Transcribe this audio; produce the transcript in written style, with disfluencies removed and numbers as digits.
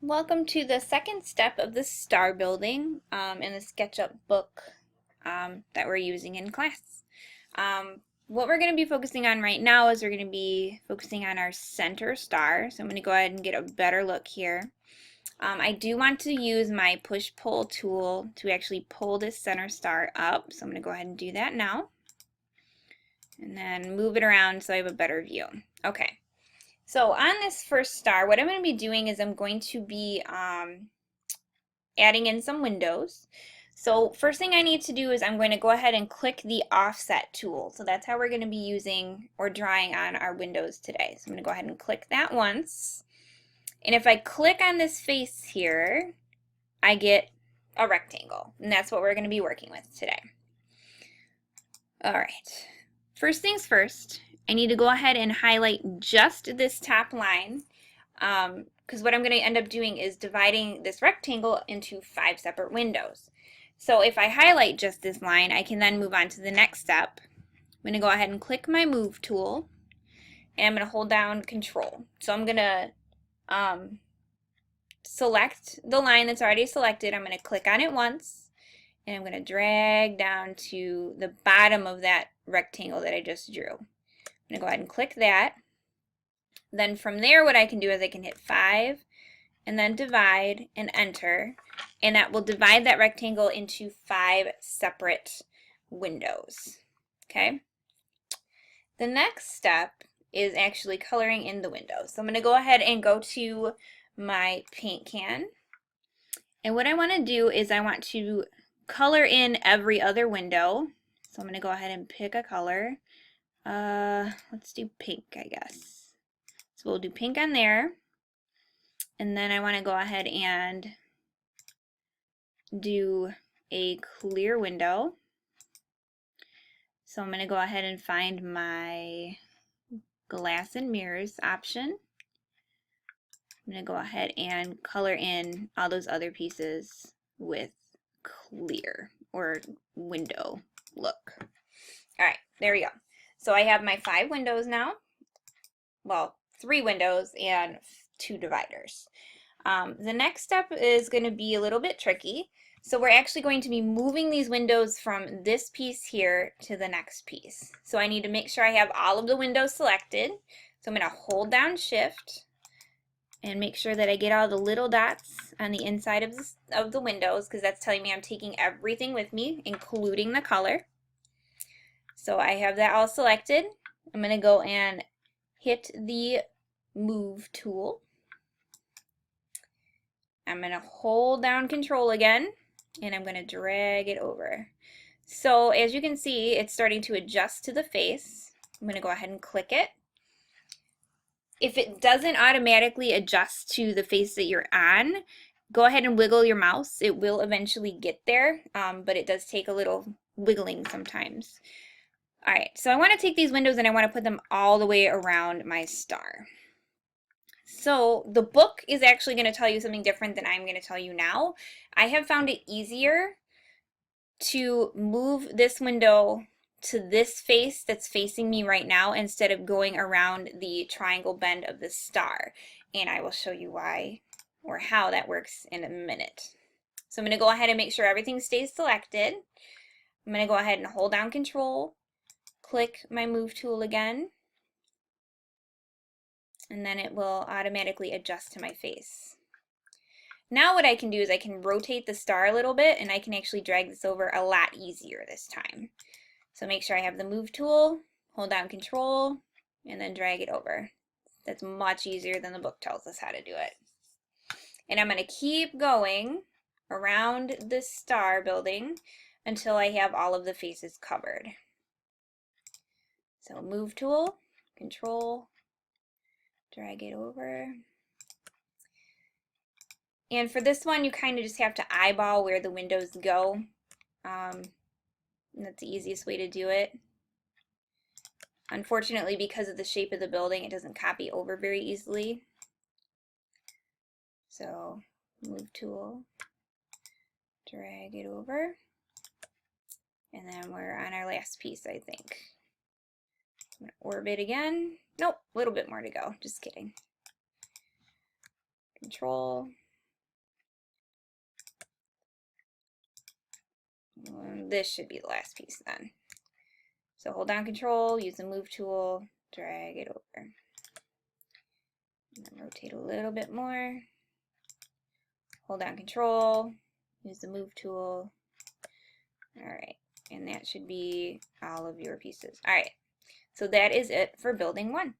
Welcome to the second step of the star building in the SketchUp book that we're using in class. What we're going to be focusing on right now is we're going to be focusing on our center star. So I'm going to go ahead and get a better look here. I do want to use my push-pull tool to actually pull this center star up. So I'm going to go ahead and do that now. And then move it around so I have a better view. Okay. So on this first star, what I'm going to be doing is I'm going to be adding in some windows. So first thing I need to do is I'm going to go ahead and click the offset tool. So that's how we're going to be using or drawing on our windows today. So I'm going to go ahead and click that once. And if I click on this face here, I get a rectangle. And that's what we're going to be working with today. All right. First things first, I need to go ahead and highlight just this top line because what I'm going to end up doing is dividing this rectangle into 5 separate windows. So if I highlight just this line, I can then move on to the next step. I'm going to go ahead and click my move tool and I'm going to hold down control. So I'm going to select the line that's already selected. I'm going to click on it once and I'm going to drag down to the bottom of that rectangle that I just drew. I'm going to go ahead and click that. Then from there, what I can do is I can hit 5 and then divide and enter, and that will divide that rectangle into 5 separate windows. Okay. The next step is actually coloring in the windows. So I'm going to go ahead and go to my paint can. And what I want to do is I want to color in every other window. So I'm going to go ahead and pick a color. Let's do pink, I guess. So we'll do pink on there. And then I want to go ahead and do a clear window. So I'm going to go ahead and find my glass and mirrors option. I'm going to go ahead and color in all those other pieces with clear or window look. All right, there we go. So I have my 5 windows now. Well, 3 windows and 2 dividers. The next step is going to be a little bit tricky. So we're actually going to be moving these windows from this piece here to the next piece. So I need to make sure I have all of the windows selected. So I'm going to hold down Shift and make sure that I get all the little dots on the inside of the windows because that's telling me I'm taking everything with me, including the color. So I have that all selected. I'm going to go and hit the Move tool. I'm going to hold down Control again, and I'm going to drag it over. So as you can see, it's starting to adjust to the face. I'm going to go ahead and click it. If it doesn't automatically adjust to the face that you're on, go ahead and wiggle your mouse. It will eventually get there, but it does take a little wiggling sometimes. All right, so I want to take these windows and I want to put them all the way around my star. So the book is actually going to tell you something different than I'm going to tell you now. I have found it easier to move this window to this face that's facing me right now instead of going around the triangle bend of the star. And I will show you why or how that works in a minute. So I'm going to go ahead and make sure everything stays selected. I'm going to go ahead and hold down Control, click my Move tool again, and then it will automatically adjust to my face. Now what I can do is I can rotate the star a little bit and I can actually drag this over a lot easier this time. So make sure I have the Move tool, hold down Control, and then drag it over. That's much easier than the book tells us how to do it. And I'm going to keep going around this star building until I have all of the faces covered. So Move tool, Control, drag it over. And for this one, you kind of just have to eyeball where the windows go. And that's the easiest way to do it. Unfortunately, because of the shape of the building, it doesn't copy over very easily. So, Move tool, drag it over. And then we're on our last piece, I think. I'm going to orbit again. Nope, a little bit more to go. Just kidding. Control, This should be the last piece then. So hold down Control, use the Move tool, drag it over. And then rotate a little bit more. Hold down Control, use the Move tool. All right, and that should be all of your pieces. All right, so that is it for building 1.